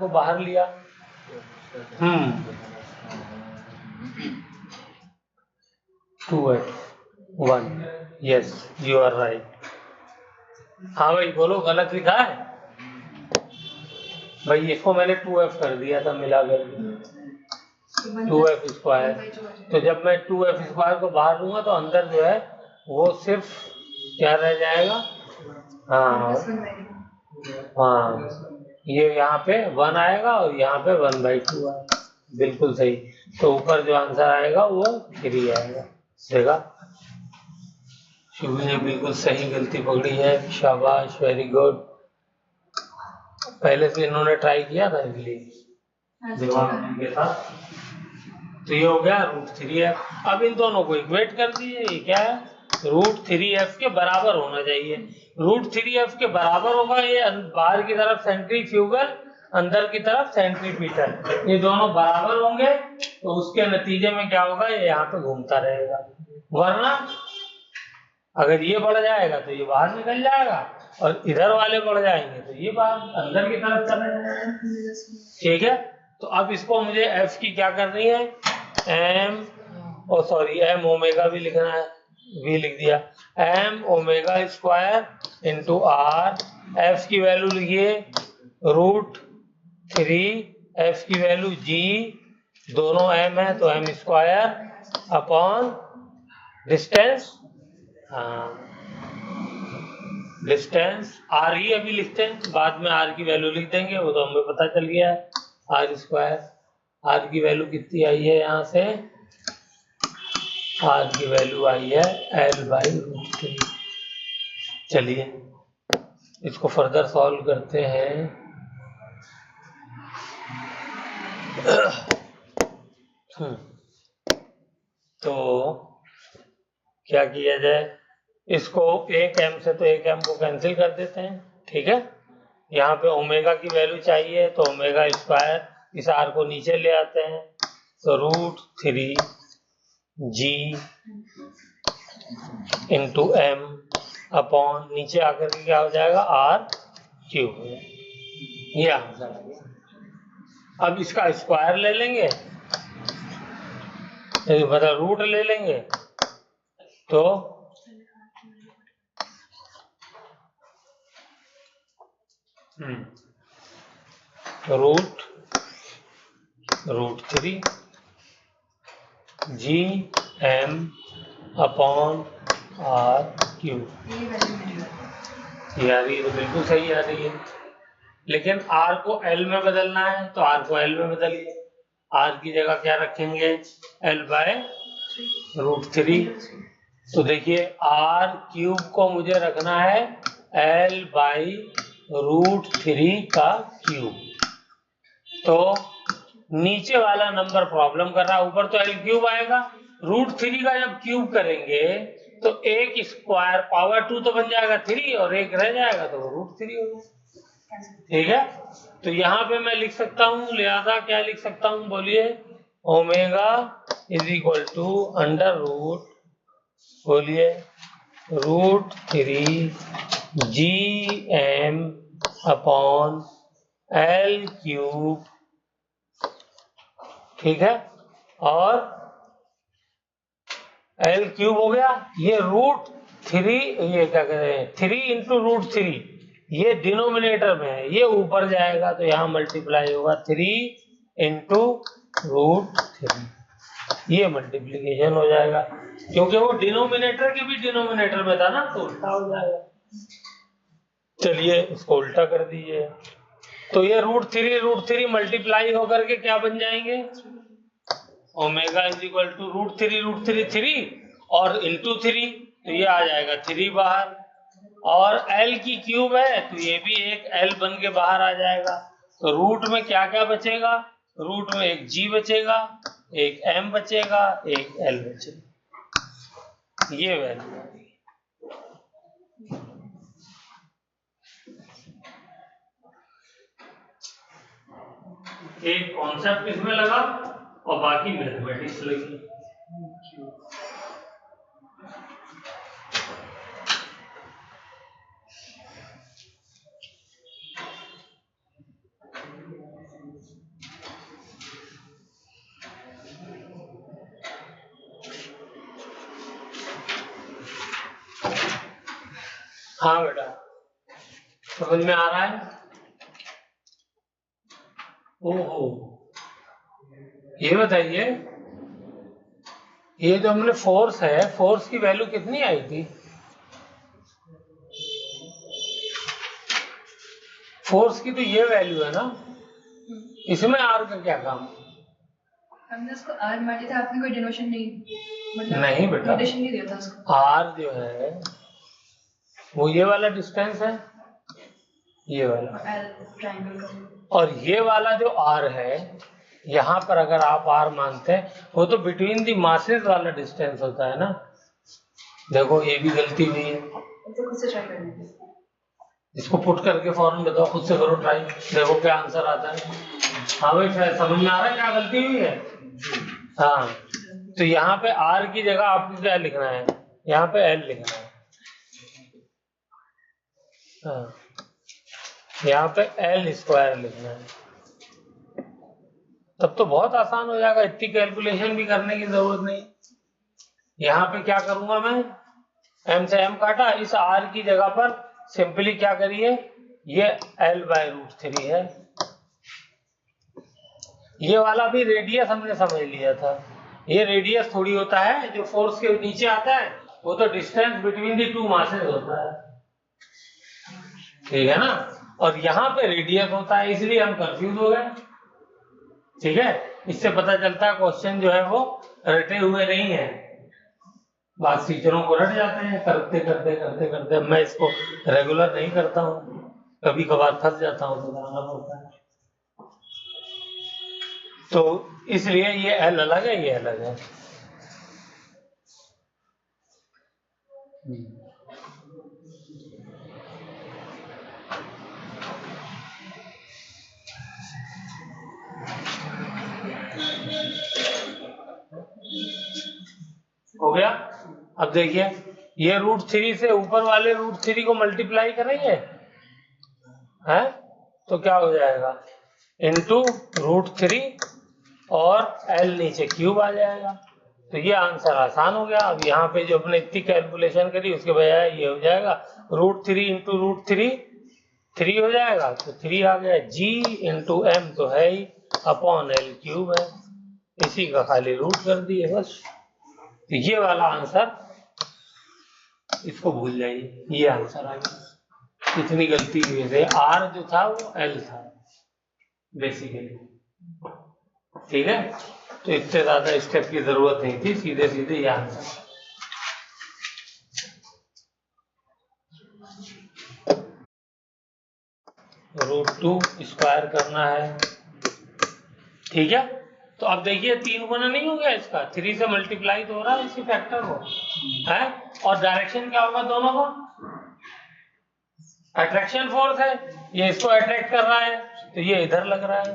को बाहर लिया। 2f(1) yes you are right. हाँ भाई बोलो, गलत लिखा है भाई। इसको मैंने 2f कर दिया था मिलाकर 2f²। तो जब मैं 2f² को बाहर लूंगा तो अंदर जो है वो सिर्फ क्या रह जाएगा। हाँ हाँ, ये यहाँ पे 1 आएगा और यहाँ पे 1/2 आएगा। बिल्कुल सही। तो ऊपर जो आंसर आएगा वो 3 आएगा। देखा, शुभ ने बिल्कुल सही गलती पकड़ी है। शाबाश, वेरी गुड। पहले से इन्होंने ट्राई किया था इसलिए जवाब इनके साथ। तो ये हो गया √3f। अब इन दोनों को इक्वेट कर दीजिए। ये क्या है, √3f के बराबर होना चाहिए। √3f के बराबर होगा ये बाहर की तरफ सेंट्रीफ्यूगल, अंदर की तरफ सेंट्रीपिटल। ये दोनों बराबर होंगे तो उसके नतीजे में क्या होगा, ये यहाँ पे घूमता रहेगा। वरना अगर ये बढ़ जाएगा तो ये बाहर निकल जाएगा और इधर वाले बढ़ जाएंगे तो ये बाहर अंदर की तरफ चला जाएगा। ठीक है, तो अब इसको मुझे एफ की क्या करनी है, एम एम ओमेगा भी लिखना है, वी लिख दिया। M omega into R. F की वैल्यू लिखिए √3, एफ की वैल्यू जी, दोनों एम है तो m² अपॉन डिस्टेंस। हाँ, डिस्टेंस आर ही अभी लिखते हैं, बाद में आर की वैल्यू लिख देंगे, वो तो हमें पता चल गया है। r², आर की वैल्यू कितनी आई है, यहाँ से आर की वैल्यू आई है L/√3। चलिए इसको फर्दर सॉल्व करते हैं। तो क्या किया जाए, इसको एक m से तो एक m को कैंसिल कर देते हैं। ठीक है, यहाँ पे ओमेगा की वैल्यू चाहिए तो ओमेगा², इस r को नीचे ले आते हैं तो √3g इंटू m अपॉन नीचे आकर के क्या हो जाएगा, r³। ये आंसर आ गया। अब इसका स्क्वायर ले लेंगे, मतलब रूट ले लेंगे तो √3 gm अपॉन r³। ये आ रही है तो बिल्कुल सही आ रही है, लेकिन r को l में बदलना है तो r को l में बदलिए। r की जगह क्या रखेंगे, L/√3। तो देखिए r³ को मुझे रखना है L/√3 का क्यूब। तो नीचे वाला नंबर प्रॉब्लम कर रहा है, ऊपर तो L³ आएगा। √3 का जब क्यूब करेंगे तो एक स्क्वायर पावर 2 तो बन जाएगा 3 और एक रह जाएगा तो √3 होगा। ठीक है, तो यहाँ पे मैं लिख सकता हूँ, लिहाजा क्या लिख सकता हूँ बोलिए, ओमेगा = बोलिए √3 gm अपॉन L³। ठीक है, और L³ हो गया, ये √3, ये क्या कहते हैं 3 इंटू √3, ये डिनोमिनेटर में है, ये ऊपर जाएगा तो यहाँ मल्टीप्लाई होगा 3 इंटू √3। ये मल्टीप्लीकेशन हो जाएगा, क्योंकि वो डिनोमिनेटर के भी डिनोमिनेटर में था ना, तो उल्टा हो जाएगा। चलिए इसको उल्टा कर दीजिए, तो ये √3 मल्टीप्लाई होकर के क्या बन जाएंगे, ओमेगा √3 और इंटू 3, तो ये आ जाएगा 3 बाहर, और L की क्यूब है तो ये भी एक L बन के बाहर आ जाएगा। तो रूट में क्या क्या बचेगा, रूट में एक G बचेगा, एक M बचेगा, एक L बचेगा। ये वैल्यू आ गई। एक कॉन्सेप्ट इसमें लगा और बाकी मैथमेटिक्स लगी। हाँ बेटा, समझ में आ रहा है? ओहो, ये बताइए, ये जो हमने फोर्स है, फोर्स की वैल्यू कितनी आई थी? फोर्स की तो ये वैल्यू है ना, इसमें आर का क्या काम? हमने उसको आर मान लिया था, आपने कोई डिनोशन नहीं, नहीं बेटा, नोटेशन नहीं दिया था उसको। आर जो है वो ये वाला डिस्टेंस है, ये वाला, ट्रायंगल का, और ये वाला जो आर है यहाँ पर अगर आप आर मानते हैं, वो तो बिटवीन दी मासेस वाला डिस्टेंस होता है ना। देखो ये भी गलती हुई है, तो खुद से ट्राई करने, इसको पुट करके फौरन बताओ, खुद से करो ट्राई, देखो क्या आंसर आता है। हाँ भाई, शायद समझ में आ रहा है क्या गलती हुई है? हाँ, तो यहाँ पे आर की जगह आपको क्या लिखना है, यहाँ पे एल लिखना है। हाँ, यहाँ पे एल स्क्वायर लिखना है, तब तो बहुत आसान हो जाएगा, इतनी कैलकुलेशन भी करने की जरूरत नहीं। यहाँ पे क्या करूंगा मैं, एम से एम काटा, इस आर की जगह पर सिंपली क्या करिए, ये L/√3 है। ये वाला भी रेडियस हमने समझ लिया था, ये रेडियस थोड़ी होता है जो फोर्स के नीचे आता है, वो तो distance between the two masses होता है, ठीक है ना। और यहाँ पे रेडियस होता है, इसलिए हम कंफ्यूज हो गए, ठीक है। इससे पता चलता है क्वेश्चन जो है वो रटे हुए नहीं है, बात टीचरों को रट जाते हैं करते करते करते करते। मैं इसको रेगुलर नहीं करता हूँ, कभी कभार फंस जाता हूँ तो कराना पड़ता है। तो इसलिए ये एल अलग है, ये अलग है। हो गया। अब देखिए, ये √3 से ऊपर वाले √3 को मल्टीप्लाई करेंगे, है तो क्या हो जाएगा, इंटू √3 और एल नीचे क्यूब आ जाएगा। तो ये आंसर आसान हो गया। अब यहाँ पे जो अपने इतनी कैलकुलेशन करी उसके बजाय ये हो जाएगा √3 इंटू √3, 3 हो जाएगा, तो 3 आ गया। जी इंटू एम तो है ही, अपॉन एल क्यूब है, इसी का खाली रूट कर दिए बस। तो ये वाला आंसर, इसको भूल जाइए, ये आंसर आ गया। इतनी गलती हुई है, आर जो था वो एल था बेसिकली, ठीक है। तो इससे ज्यादा स्टेप की जरूरत नहीं थी, सीधे सीधे ये आंसर। √2 स्क्वायर करना है, ठीक है। तो अब देखिए 3 गुना नहीं हो गया इसका, 3 से मल्टीप्लाई तो हो रहा है इसी फैक्टर को, है। और डायरेक्शन क्या होगा दोनों का, अट्रैक्शन फोर्स है, ये इसको अट्रैक्ट कर रहा है तो ये इधर लग रहा है,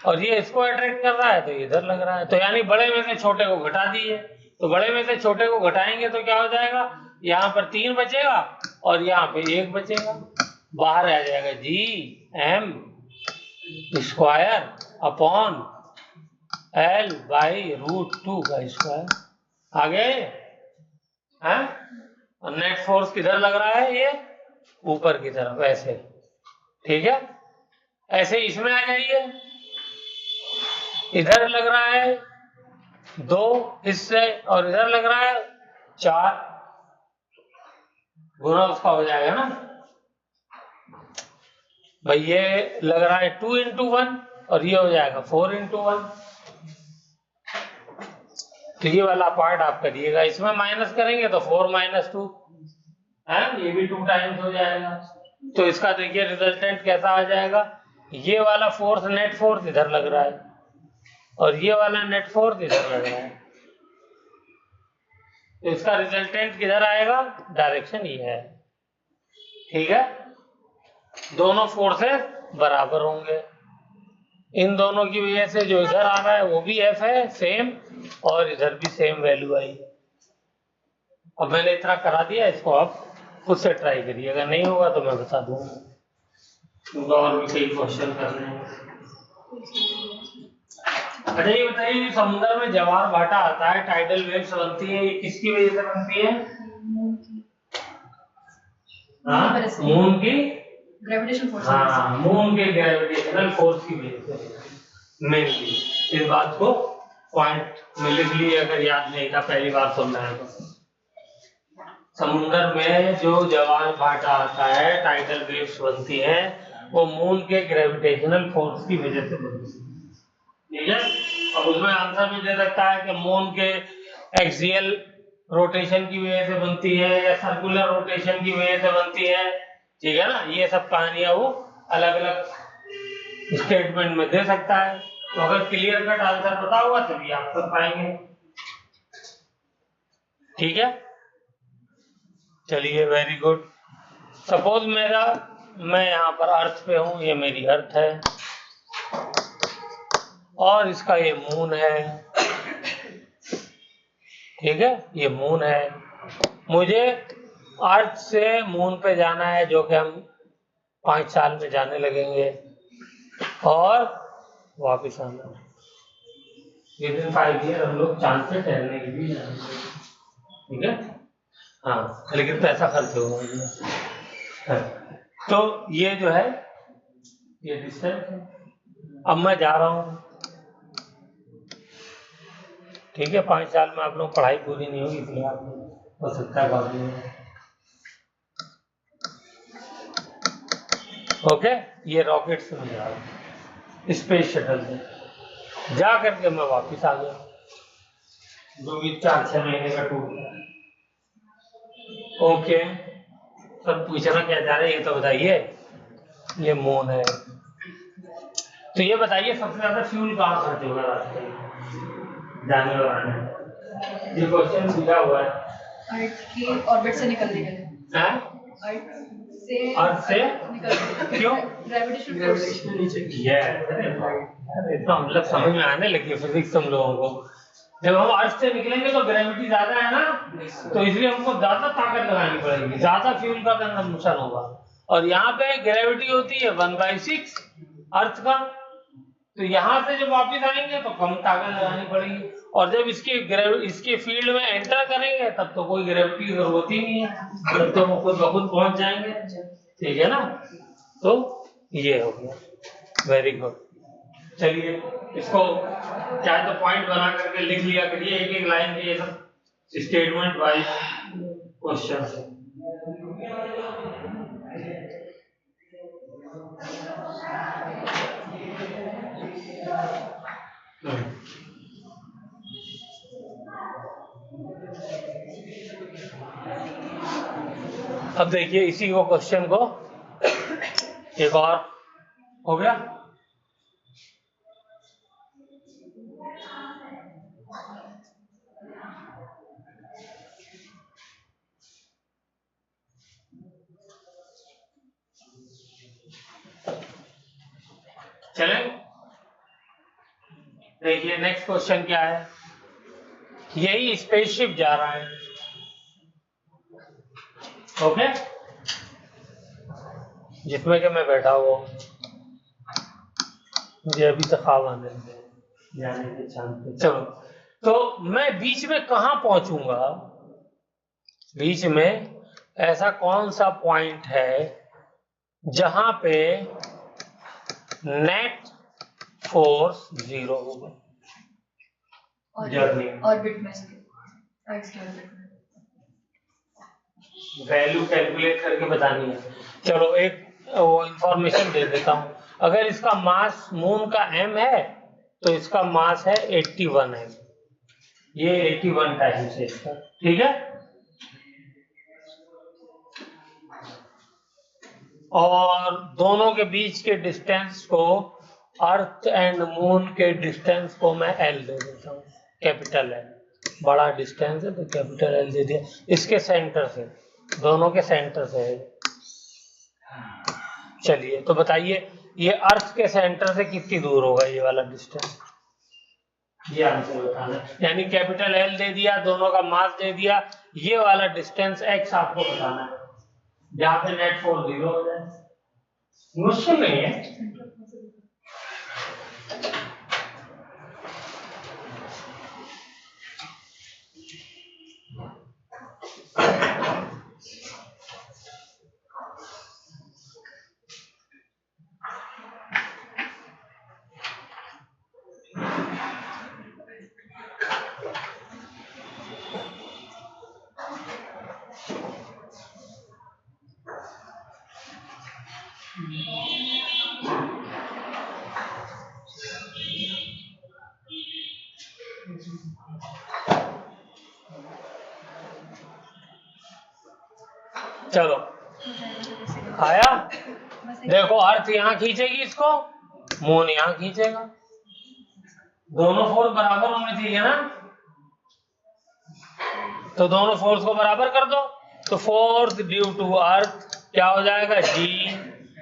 और ये इसको अट्रैक्ट कर रहा है तो इधर लग रहा है। तो यानी बड़े में से छोटे को घटा दिए, तो बड़े में से छोटे को घटाएंगे तो क्या हो जाएगा, यहाँ पर 3 बचेगा और यहाँ पे 1 बचेगा, बाहर आ जाएगा G M square upon L/√2 का स्क्वायर। आगे है, और नेट फोर्स किधर लग रहा है, ये ऊपर की तरफ ऐसे, ठीक है। ऐसे इसमें आ जाइए, इधर लग रहा है 2 हिस्से और इधर लग रहा है 4, गुना उसका हो जाएगा ना भाई। ये लग रहा है 2 इंटू 1 और ये हो जाएगा 4 इंटू 1। तो ये वाला पार्ट आप करिएगा, इसमें माइनस करेंगे तो 4 - 2 है, ये भी 2 टाइम्स हो जाएगा। तो इसका देखिए रिजल्टेंट कैसा आ जाएगा, ये वाला फोर्स नेट फोर्स इधर लग रहा है और ये वाला नेट फोर्स इधर लग रहा है, तो इसका रिजल्टेंट किधर आएगा, डायरेक्शन ये है, ठीक है। दोनों फोर्सेस बराबर होंगे, इन दोनों की वजह से जो इधर आ रहा है वो भी एफ है सेम, और इधर भी सेम वैल्यू आई। अब मैंने इतना करा दिया, इसको आप खुद से ट्राई करिए, अगर नहीं होगा तो मैं बता दूंगा, क्योंकि और भी कई क्वेश्चन करने हैं। अच्छा ये बताइए, समुद्र में ज्वार भाटा आता है, टाइडल वेव्स बनती है, ये किसकी वजह से बनती है, हाँ, मून की ग्रेविटेशनल फोर्स। हाँ, मून के ग्रेविटेशनल फोर्स की वजह से मेनली। इस बात को पॉइंट में लिख लिए अगर याद नहीं था, पहली बार सुन रहे हैं तो। समुद्र में जो जवान भाटा आता है, टाइडल वेव्स बनती है, वो मून के ग्रेविटेशनल फोर्स की वजह से बनती है। ठीक है, और उसमें आंसर भी दे सकता है कि मून के एक्सियल रोटेशन की वजह से बनती है या सर्कुलर रोटेशन की वजह से बनती है। ठीक है ना, ये सब कहानियां वो अलग अलग स्टेटमेंट में दे सकता है। तो अगर क्लियर कट आंसर पता होगा तभी आप कर पाएंगे। ठीक है, चलिए, वेरी गुड। सपोज मैं यहाँ पर अर्थ पे हूँ, ये मेरी अर्थ है और इसका ये मून है। ठीक है, ये मून है। मुझे अर्थ से मून पे जाना है, जो कि हम 5 साल में जाने लगेंगे, और वापिस आना है। विदिन 5 ईयर हम लोग चांद पे ठहरने के लिए जाएंगे। ठीक है, हाँ, लेकिन पैसा खर्च होगा। तो ये जो है, ये डिस्टेंस है। अब मैं जा रहा हूँ। ठीक है, 5 साल में आप लोग पढ़ाई पूरी नहीं होगी, इसलिए आप हो सकता है बाद में। ओके, ये रॉकेट से मैं जा रहा हूँ, स्पेस शटल से जा करके मैं वापिस आ गया, जो भी 4-6 महीने का टूर था। ओके, सब पूछना क्या चाह रहे हैं ये तो बताइए। ये मून है, तो ये बताइए सबसे ज्यादा फ्यूल कहाँ खर्च होगा रास्ते में जाने और आने में? ये क्वेश्चन पूछा हुआ है अर्थ की ऑर्बिट से निकलने के लिए। अर्थ से निकलने क्यों? Gravitational force. ये अरे तो हम लोग समझ में आने लगी फिजिक्स तुम लोगों को। जब हम अर्थ से निकलेंगे तो ग्रेविटी ज्यादा है ना, तो इसलिए हमको ज्यादा ताकत लगानी पड़ेगी, ज्यादा फ्यूल का कंजम्पशन होगा। और यहाँ पे ग्रेविटी होती है 1/6 अर्थ का, तो यहाँ से जब वापस आएंगे तो कम ताकत लगानी पड़ेगी। और जब इसके फील्ड में एंटर करेंगे तब तो कोई ग्रेविटी की जरूरत ही नहीं है, तब तो वो खुद ब खुद पहुंच जाएंगे। ठीक है ना, तो ये हो गया, वेरी गुड। चलिए, इसको चाहे तो पॉइंट बना करके लिख लिया करिए, एक एक लाइन के ये सब स्टेटमेंट वाइज क्वेश्चन है। अब देखिए इसी को क्वेश्चन को एक और हो गया। चले, देखिए नेक्स्ट क्वेश्चन क्या है। यही स्पेसशिप जा रहा है, ओके, जिसमें कि मैं बैठा हुआ, मुझे अभी तक ख्वाब आने लगे जाने के चांद पे। चलो, तो मैं बीच में कहाँ पहुंचूंगा? बीच में ऐसा कौन सा पॉइंट है जहां पे नेट फोर्स 0 होगा? ऑर्बिट में वैल्यू कैलकुलेट करके बतानी है। चलो एक वो इंफॉर्मेशन दे देता हूं। अगर इसका मास मून का m है तो इसका मास है 81 है, ये 81 टाइम्स है इसका। ठीक है, और दोनों के बीच के डिस्टेंस को, अर्थ एंड मून के डिस्टेंस को मैं L दे देता हूँ, कैपिटल L। बड़ा डिस्टेंस है तो कैपिटल L दे दिया। इसके सेंटर से, दोनों के सेंटर से है। चलिए, तो बताइए ये अर्थ के सेंटर से कितनी दूर होगा ये वाला डिस्टेंस? ये आंसर बताना, यानी कैपिटल L दे दिया, दोनों का मास दे दिया, ये वाला डिस्टेंस x आपको बताना है, जहां पे नेट फोर्स 0 हो जाए। मुश्किल नहीं है। चलो आया। देखो अर्थ यहाँ खींचेगी इसको, मून यहाँ खींचेगा, दोनों फोर्स बराबर होने चाहिए ना, तो दोनों फोर्स को बराबर कर दो। तो फोर्स ड्यू टू अर्थ क्या हो जाएगा, जी।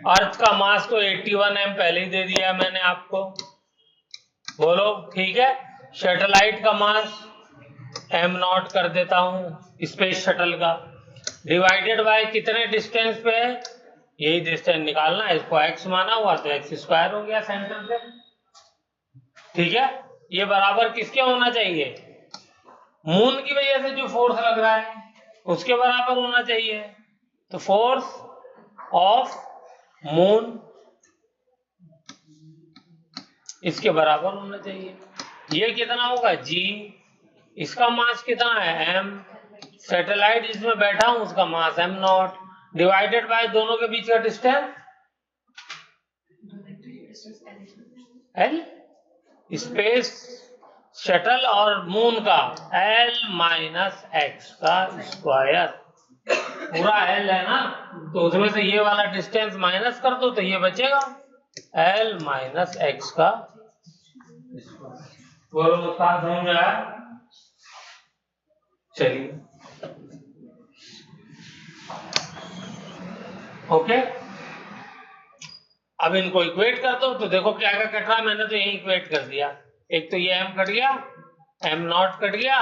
अर्थ का मास तो 81 m पहले ही दे दिया है मैंने आपको, बोलो ठीक है। सैटेलाइट का मास m0 कर देता हूं, स्पेस शटल का, डिवाइडेड बाय कितने डिस्टेंस पे है, यही डिस्टेंस निकालना है, इसको x माना हुआ तो x² हो गया सेंटर से, ठीक है। ये बराबर किसके होना चाहिए, मून की वजह से जो फोर्स लग रहा है उसके बराबर होना चाहिए। तो फोर्स ऑफ मून इसके बराबर होना चाहिए। ये कितना होगा, जी। इसका मास कितना है, m। सैटेलाइट जिसमें बैठा हूं उसका मास m0 डिवाइडेड बाय दोनों के बीच का डिस्टेंस l, स्पेस शटल और मून का l माइनस एक्स का स्क्वायर, पूरा l है ना, तो उसमें से ये वाला डिस्टेंस माइनस कर दो तो ये बचेगा l माइनस एक्स का स्क्वायर। बोलो साथ समझ में आया। चलिए ओके, अब इनको इक्वेट कर दो तो देखो क्या क्या कट रहा है, मैंने तो यही इक्वेट कर दिया। एक तो ये m कट गया, m0 कट गया,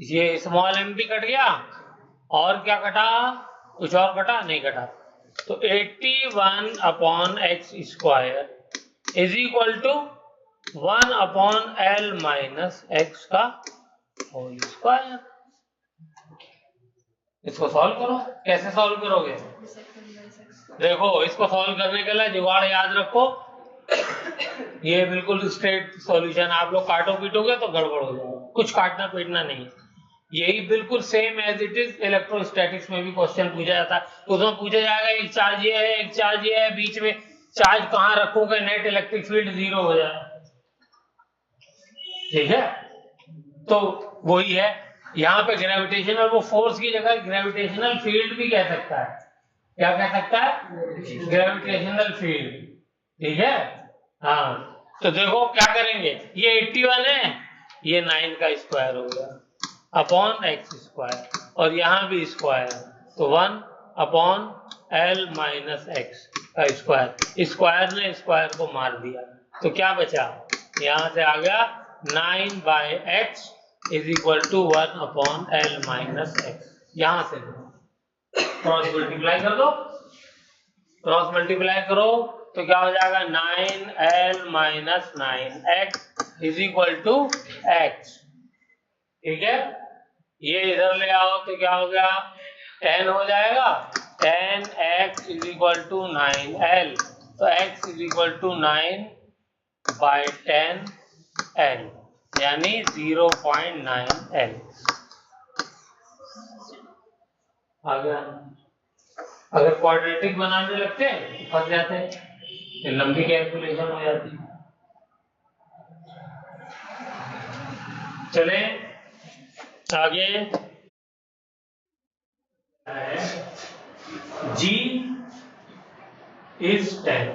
ये स्मॉल m भी कट गया, और क्या कटा, कुछ और कटा नहीं कटा। तो 81 upon x square is equal to 1 upon l minus x का होल स्क्वायर। इसको सॉल्व करो, कैसे सॉल्व करोगे, देखो इसको सॉल्व करने के लिए जुगाड़ याद रखो, ये बिल्कुल स्ट्रेट सॉल्यूशन, आप लोग काटो पीटोगे तो गड़बड़ हो जाएगा, कुछ काटना पीटना नहीं है, यही बिल्कुल same as it is electrostatics में भी क्वेश्चन पूछा जाता है। उसमें पूछा जाएगा एक चार्ज ये है, एक चार्ज ये है, बीच में चार्ज कहाँ रखोगे नेट इलेक्ट्रिक फील्ड 0 हो जाए, ठीक है। तो वही है यहाँ पे ग्रेविटेशनल, वो फोर्स की जगह ग्रेविटेशनल फील्ड भी कह सकता है, क्या कह सकता है, ग्रेविटेशनल फील्ड, ठीक है। हाँ तो देखो क्या करेंगे, ये 81 है, ये 9 का स्क्वायर हो गया अपॉन एक्स स्क्वायर, और यहाँ भी स्क्वायर, तो 1 अपॉन l माइनस एक्स का स्क्वायर, स्क्वायर ने स्क्वायर को मार दिया, तो क्या बचा, यहाँ से आ गया 9 by x is equal to 1 upon l minus x. यहां से क्रॉस मल्टीप्लाई कर दो, क्रॉस मल्टीप्लाई करो तो क्या हो जाएगा, 9l minus 9x is equal to x, ठीक है। ये इधर ले आओ तो क्या हो गया, 10 हो जाएगा, 10x is equal to 9l, तो x is equal to 9 by 10l यानी 0.9l आ गया। अगर क्वाड्रेटिक बनाने लगते हैं तो फंस जाते हैं, ये लंबी कैलकुलेशन हो जाती है। चले आगे, G is 10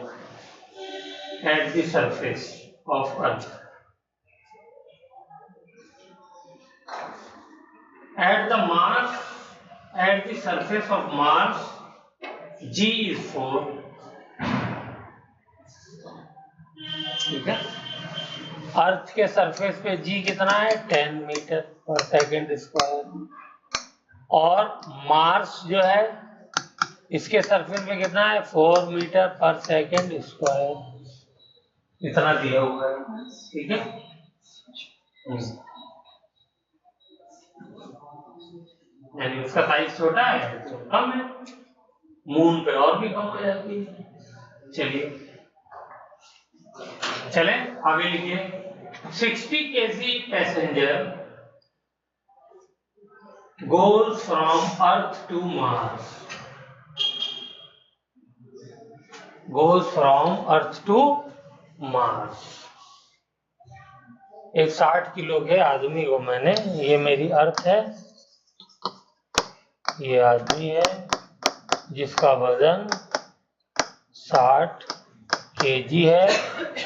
at the surface of Earth. At the mass at the surface of Mars, G is 4. ठीक है, अर्थ के सरफेस पे G कितना है, 10 मीटर पर सेकेंड स्क्वायर, और मार्स जो है इसके सरफेस पे कितना है, 4 मीटर पर सेकेंड स्क्वायर, इतना दिया हुआ है, ठीक है। यानी उसका साइज छोटा है तो कम है, मून पे और भी कम हो जाती है। चलिए चले आगे लिखिए, 60 kg passenger goes from Earth to Mars, goes from Earth to Mars। एक 60 किलो के आदमी को मैंने, ये मेरी अर्थ है, ये आदमी है, जिसका वजन 60 kg है,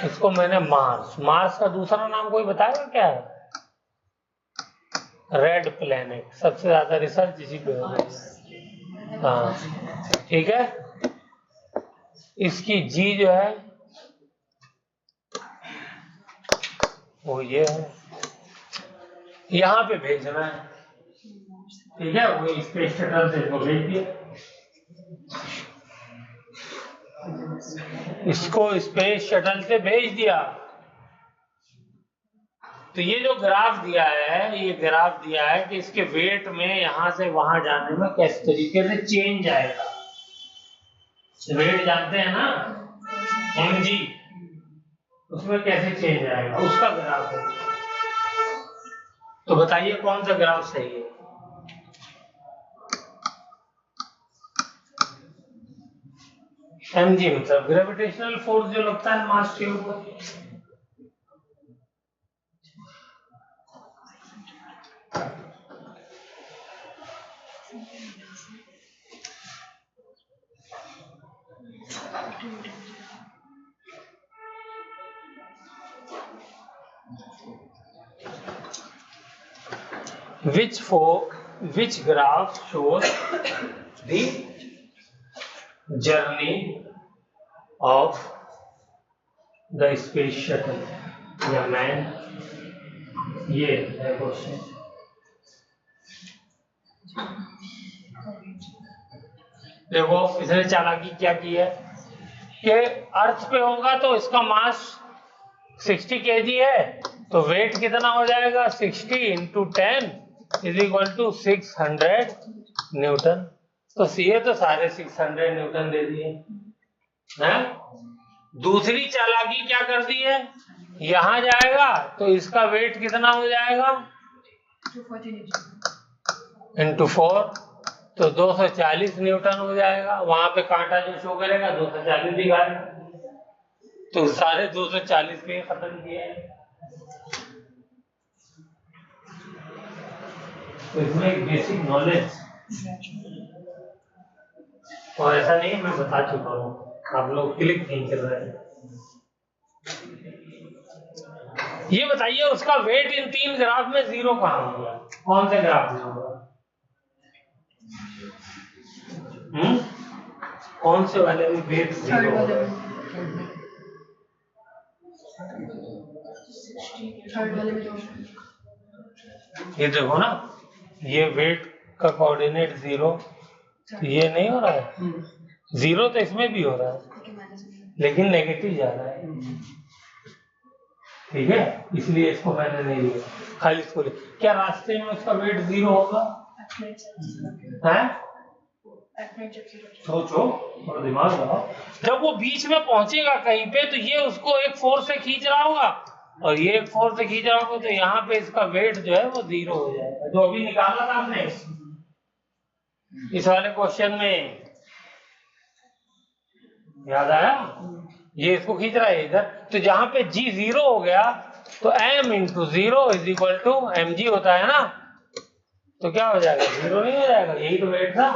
इसको मैंने मार्स का दूसरा नाम कोई बताएगा क्या है? रेड प्लेनेट, सबसे ज्यादा रिसर्च इसी पे हो रही है। हाँ ठीक है, इसकी जी जो है वो ये है, यहाँ पे भेजना है, ठीक है, वो स्पेस शटल से इसको भेज दिया, इसको स्पेस शटल से भेज दिया। तो ये जो ग्राफ दिया है, ये ग्राफ दिया है कि इसके वेट में यहां से वहां जाने में किस तरीके से चेंज आएगा। वेट जानते हैं ना, mg, उसमें कैसे चेंज आएगा उसका ग्राफ है। तो बताइए कौन सा ग्राफ सही है? mg मतलब ग्रेविटेशनल फोर्स जो लगता है मास के ऊपर। Which graph shows the journey of the space shuttle या मैन, ये है क्वेश्चन। देखो इसने चालाकी क्या की है कि अर्थ पे होगा तो इसका मास 60 kg है, तो वेट कितना हो जाएगा? 60 into 10 is equal to 600 newton. तो ये तो सारे 600 न्यूटन दे दिए हैं। दूसरी चालाकी क्या कर दी है, यहां जाएगा तो इसका वेट कितना हो जाएगा? इंटू 4, तो 240 न्यूटन हो जाएगा। वहां पे कांटा जो शो करेगा 240 दिखाएगा, तो सारे 240 पे खत्म किए हैं। तो इसमें एक बेसिक नॉलेज, और ऐसा नहीं मैं बता चुका हूँ, आप लोग क्लिक नहीं कर रहे हैं। ये बताइए उसका वेट इन 3 ग्राफ में 0 कहाँ होगा? कौन से ग्राफ में होगा? कौन से वाले में वेट 0 होगा? ये देखो ना, ये वेट का कोऑर्डिनेट 0, तो ये नहीं हो रहा है 0, तो इसमें भी हो रहा है लेकिन नेगेटिव जा रहा है, ठीक है, इसलिए इसको मैंने नहीं लिया, खाली इसको ले। क्या रास्ते में उसका वेट 0 होगा? है? सोचो और दिमाग लगाओ, जब वो बीच में पहुंचेगा कहीं पे तो ये उसको एक फोर्स से खींच रहा होगा और ये एक फोर्स से खींच रहा होगा, तो यहाँ पे इसका वेट जो है वो 0 हो जाएगा, जो अभी निकाला था हमने इस वाले क्वेश्चन में, याद आया? ये इसको खींच रहा है इधर, तो जहां पे g 0 हो गया तो m into 0 is equal to mg होता है ना, तो क्या हो जाएगा? 0 नहीं हो जाएगा, यही तो वेट था।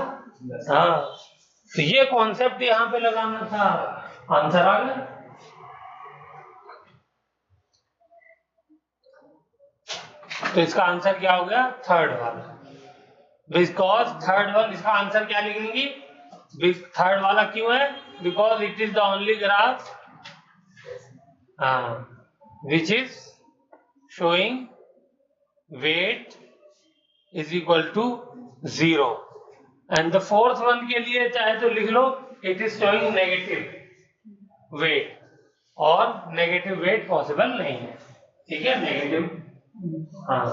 हाँ, तो ये कॉन्सेप्ट यहाँ पे लगाना था, आंसर आ गया। तो इसका आंसर क्या हो गया? थर्ड वाला, बिकॉज थर्ड वन, इसका आंसर क्या लिखेंगी? थर्ड वाला क्यों है? Because it is the only graph which is showing weight is equal to 0, and the fourth one के लिए चाहे तो लिख लो it is showing negative weight, और नेगेटिव वेट पॉसिबल नहीं है, ठीक है, नेगेटिव। हाँ,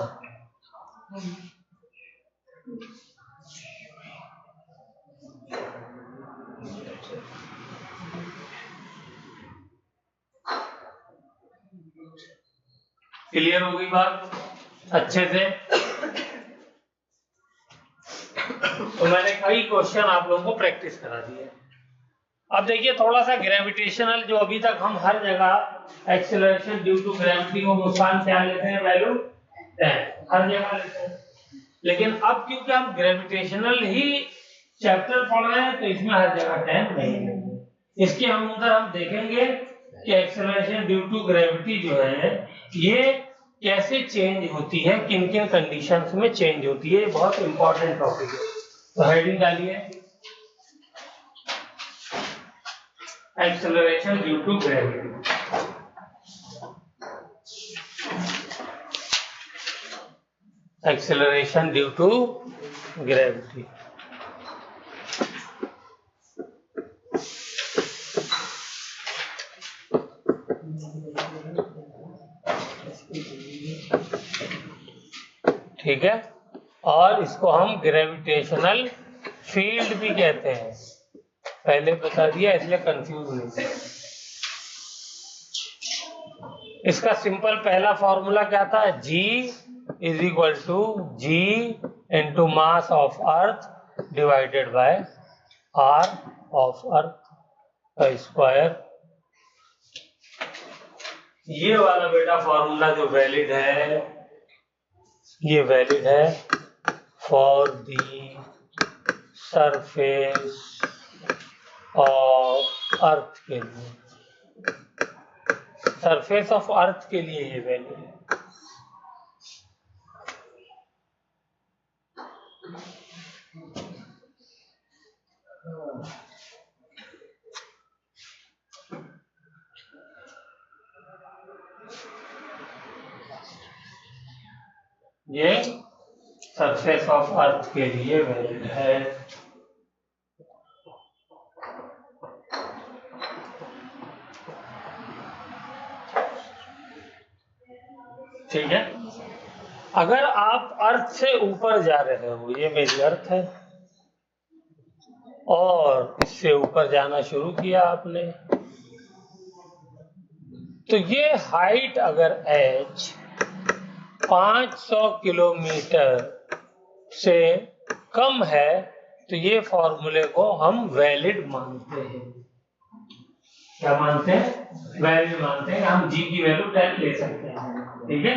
क्लियर हो गई बात अच्छे से? तो मैंने कई क्वेश्चन आप लोगों को प्रैक्टिस करा दिए। अब देखिए थोड़ा सा ग्रेविटेशनल, जो अभी तक हम हर जगह एक्सेलरेशन ड्यू टू ग्रेविटी को नुकसान क्या लेते हैं? वैल्यू 10 हर जगह लेते हैं, लेकिन अब क्योंकि हम ग्रेविटेशनल ही चैप्टर पढ़ रहे हैं तो इसमें हर जगह 10 नहीं है। इसके हम उधर हम देखेंगे कि एक्सेलरेशन ड्यू टू ग्रेविटी जो है ये कैसे चेंज होती है, किन किन कंडीशंस में चेंज होती है, बहुत इंपॉर्टेंट टॉपिक है। तो हेडिंग डालिए acceleration due to gravity. Acceleration due to gravity. ठीक है, और इसको हम ग्रेविटेशनल फील्ड भी कहते हैं, पहले बता दिया इसलिए कंफ्यूज नहीं। इसका सिंपल पहला फॉर्मूला क्या था, G is equal to G into mass of earth divided by R of earth का स्क्वायर। ये वाला बेटा फॉर्मूला जो वैलिड है, ये वैलिड है for the surface of earth के लिए, सरफेस ऑफ अर्थ के लिए ये वैल्यू है। ये सरफेस ऑफ अर्थ के लिए वैलिड है। ठीक है, अगर आप अर्थ से ऊपर जा रहे हो, ये मेरी अर्थ है और इससे ऊपर जाना शुरू किया आपने, तो ये हाइट अगर h 500 किलोमीटर से कम है तो ये फॉर्मूले को हम वैलिड मानते हैं। क्या मानते हैं? वैलिड मानते हैं। हम G की वैल्यू 10 ले सकते हैं। ठीक है,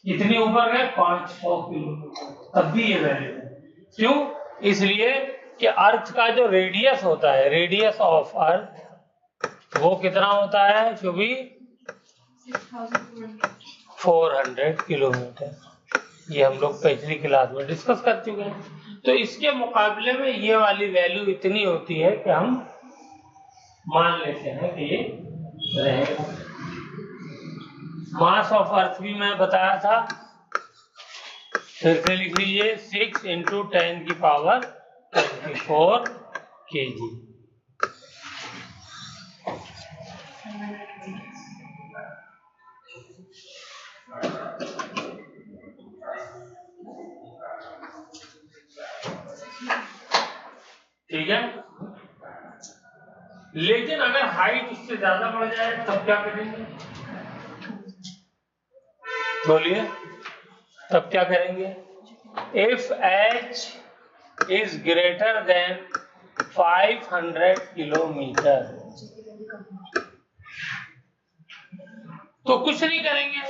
इतनी ऊपर गए 500 किलोमीटर, तब भी ये वैलिड है। क्यों? इसलिए कि अर्थ का जो रेडियस होता है, रेडियस ऑफ अर्थ, वो कितना होता है? जो भी 400 किलोमीटर। ये हम लोग पिछली क्लास में डिस्कस कर चुके हैं। तो इसके मुकाबले में ये वाली वैल्यू इतनी होती है कि हम मान लेते हैं कि ये रहेगा। मास ऑफ अर्थ भी मैं बताया था, फिर से लिख लीजिए 6 इंटू 10 की पावर 24 kg। ठीक है, लेकिन अगर हाइट इससे ज्यादा बढ़ जाए तब क्या करेंगे? बोलिए, तब क्या करेंगे? If h is greater than 500 kilometre तो कुछ नहीं करेंगे,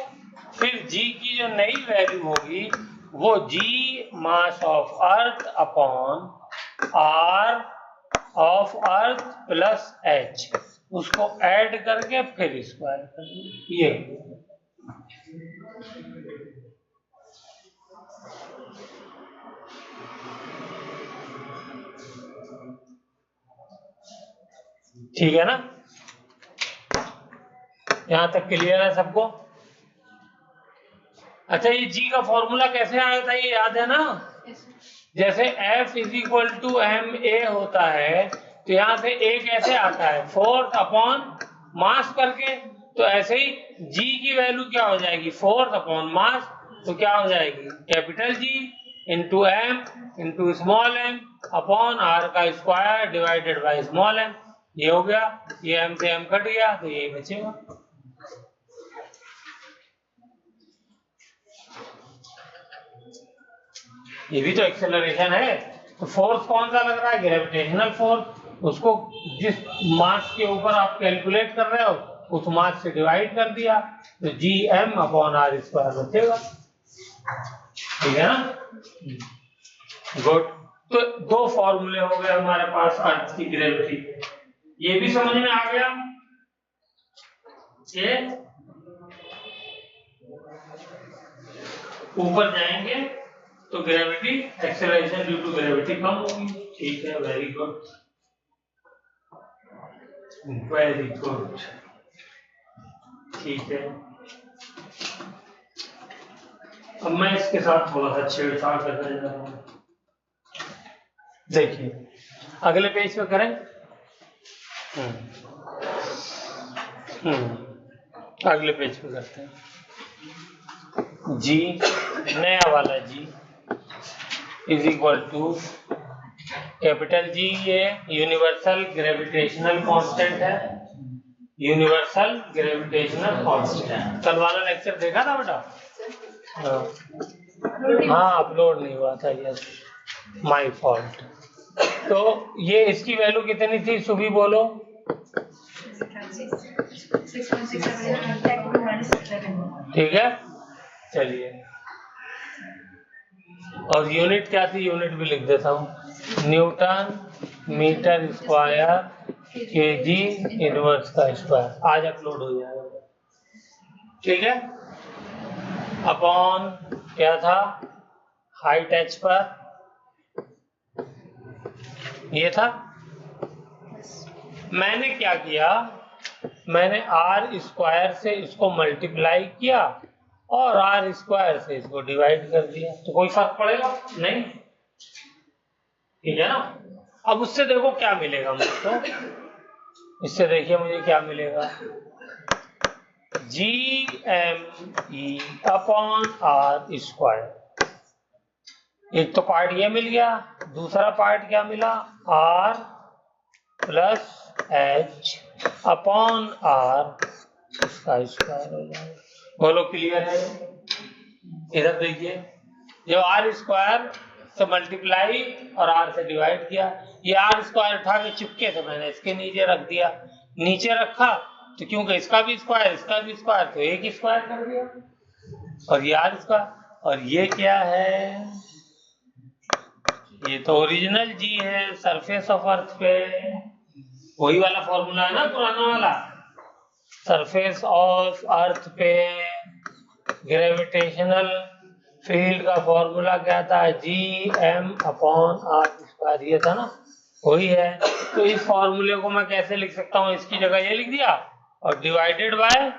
फिर g की जो नई वैल्यू होगी वो g mass of earth upon r of earth plus h, उसको ऐड करके फिर स्क्वायर करेंगे। ये ठीक है ना? यहां तक क्लियर है सबको? अच्छा, ये G का फॉर्मूला कैसे आया था ये याद है ना? जैसे F is equal to M A होता है तो यहाँ से A कैसे आता है? फोर्थ अपॉन मास करके। तो ऐसे ही G की वैल्यू क्या हो जाएगी? फोर्थ अपॉन मास, तो क्या हो जाएगी? Capital G into M into small M upon R का square divided by small M. ये हो गया, ये एम से एम कट गया तो यही बचेगा। ये भी तो एक्सेलरेशन है। तो फोर्स कौन सा लग रहा है? Gravitational force. उसको जिस मास के ऊपर आप कैलकुलेट कर रहे हो उस मास से डिवाइड कर दिया तो G M upon R square बचेगा। ठीक है ना? गुड। तो दो फॉर्मूले हो गए हमारे पास अर्थ की ग्रेविटी के। ये भी समझ में आ गया। ये ऊपर जाएंगे तो gravity acceleration due to gravity कम होगी। ठीक है, वेरी गुड, वेरी गुड। ठीक है, अब मैं इसके साथ थोड़ा सा छेड़छाड़ करने जा रहा हूं। देखिए अगले पेज पे करें। अगले पेज पे करते हैं। जी, नया वाला G is equal to capital G, ये यूनिवर्सल ग्रेविटेशनल कांस्टेंट है। यूनिवर्सल ग्रेविटेशनल कांस्टेंट कल वाला लेक्चर देखा था बेटा? हाँ, अपलोड नहीं हुआ था, यस, माय फॉल्ट। तो ये इसकी वैल्यू कितनी थी सुबी बोलो? 6.67। ठीक है, चलिए। और यूनिट क्या थी? यूनिट भी लिख देता हूँ, newton metre square KG inverse का स्क्वायर। आज अपलोड हो जाएगा। ठीक है, अपॉन क्या था? हाइट एच पर ये था। मैंने क्या किया, मैंने आर स्क्वायर से इसको मल्टीप्लाई किया और आर स्क्वायर से इसको डिवाइड कर दिया। तो कोई फर्क पड़ेगा नहीं, ठीक है ना? अब उससे देखो क्या मिलेगा मुझको। इससे देखिए मुझे क्या मिलेगा, G M E upon R square. एक तो पार्ट ये मिल गया, दूसरा पार्ट क्या मिला, R plus H upon R इसका स्क्वायर हो जाएगा। बोलो क्लियर है? इधर देखिए, जब आर स्क्वायर से मल्टीप्लाई और आर से डिवाइड किया, ये आर स्क्वायर उठा के चिपके थे, मैंने इसके नीचे रख दिया। नीचे रखा तो क्योंकि इसका भी स्क्वायर इसका भी स्क्वायर, तो एक ही स्क्वायर कर दिया। और ये आर स्क्वायर, और ये क्या है, ये तो ओरिजिनल जी है सरफेस ऑफ अर्थ पे। वही वाला फॉर्मूला है ना पुराना वाला, सरफेस ऑफ अर्थ पे ग्रेविटेशनल फील्ड का फॉर्मूला क्या था, G M upon R square, ये था ना, वही है। तो इस फॉर्मूले को मैं कैसे लिख सकता हूँ, इसकी जगह ये लिख दिया और divided by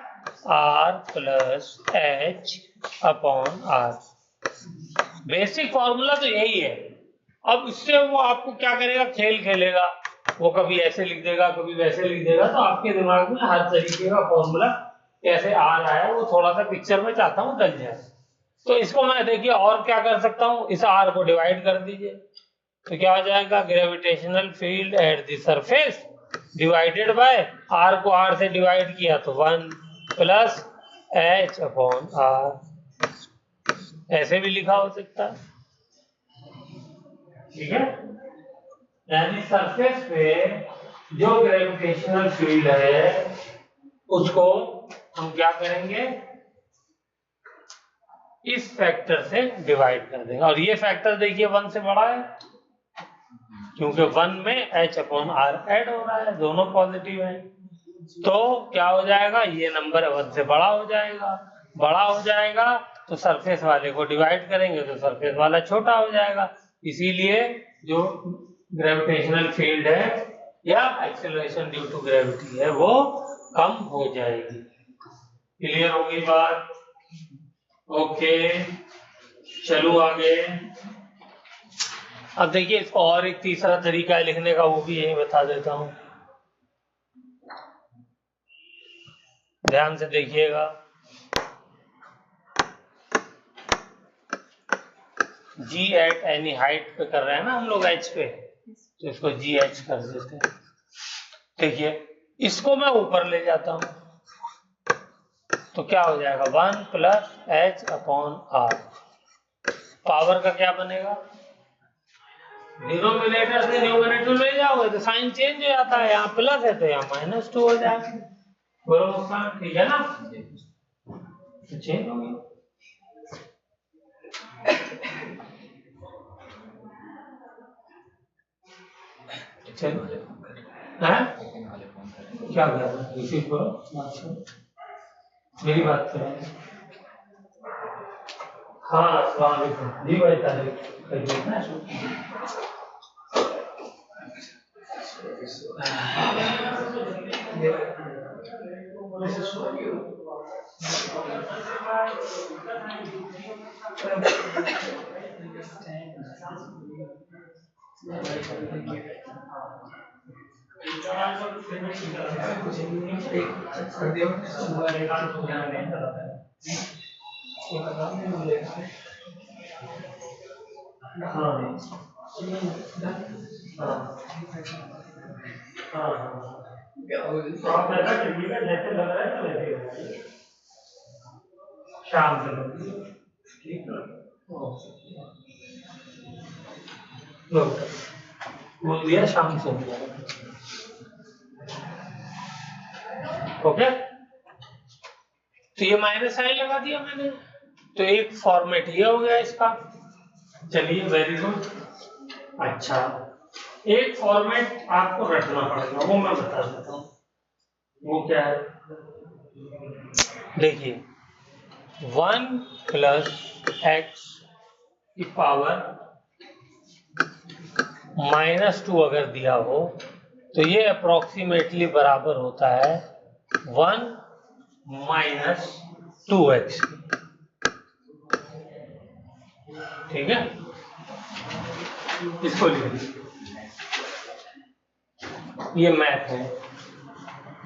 R plus H upon R. Basic formula तो यही है। अब इससे वो आपको क्या करेगा, खेल खेलेगा, वो कभी ऐसे लिख देगा कभी वैसे लिख देगा, तो आपके दिमाग में हर तरीके का फॉर्मूला कैसे आ रहा है वो थोड़ा सा पिक्चर में चाहता हूँ डल जाए। तो इसको मैं देखिए और क्या कर सकता हूँ, इस आर को डिवाइड कर दीजिए तो क्या हो जाएगा, gravitational field at the surface divided by R को आर से डिवाइड किया तो 1 प्लस एच अपॉन आर। ऐसे भी लिखा हो सकता है, ठीक है। यानी सरफेस पे जो ग्रेविटेशनल फील्ड है उसको हम क्या करेंगे, इस फैक्टर से डिवाइड कर देंगे। और ये फैक्टर देखिए 1 से बड़ा है क्योंकि 1 में h अपॉन आर ऐड हो रहा है, दोनों पॉजिटिव हैं। तो क्या हो जाएगा, ये नंबर 1 से बड़ा हो जाएगा। बड़ा हो जाएगा तो सरफेस वाले को डिवाइड करेंगे तो सरफेस वाला छोटा हो जाएगा। इसीलिए जो ग्रेविटेशनल फील्ड है या एक्सेलरेशन ड्यू टू ग्रेविटी है वो कम हो जाएगी। क्लियर होगी बात? ओके, चलो आगे। अब देखिए इसको और एक तीसरा तरीका है लिखने का, वो भी यही बता देता हूं, ध्यान से देखिएगा। जी एट एनी हाइट पे कर रहे हैं ना हम लोग एच पे, तो इसको जी एच कर देते हैं। देखिए इसको मैं ऊपर ले जाता हूं तो क्या हो जाएगा, 1 plus H upon R. Power का क्या बनेगा, डिनोमिनेटर से न्यूमरेटर ले जाओगे तो साइन चेंज हो जाता है, यहाँ प्लस है तो यहाँ -2 हो जाएगा। बोलो ठीक है ना, चेंज हो गया। चलो हैं क्या कर रहे रिसीव करो मेरी बात करो। हाँ अस्सलाम वालेकुम जी भाई तारीफ जैसे लग रहा है तो वैसे ही होगा। शाम से ठीक है बोल दिया शाम से ओके। तो ये माइनस साइन लगा दिया मैंने तो एक फॉर्मेट ये हो गया इसका। चलिए वेरी गुड। अच्छा एक फॉर्मेट आपको रखना पड़ेगा वो मैं बता देता हूँ वो क्या है। देखिए 1 + x की पावर -2 अगर दिया हो तो ये अप्रोक्सीमेटली बराबर होता है 1 - 2x। ठीक है इसको लिखिए ये मैथ है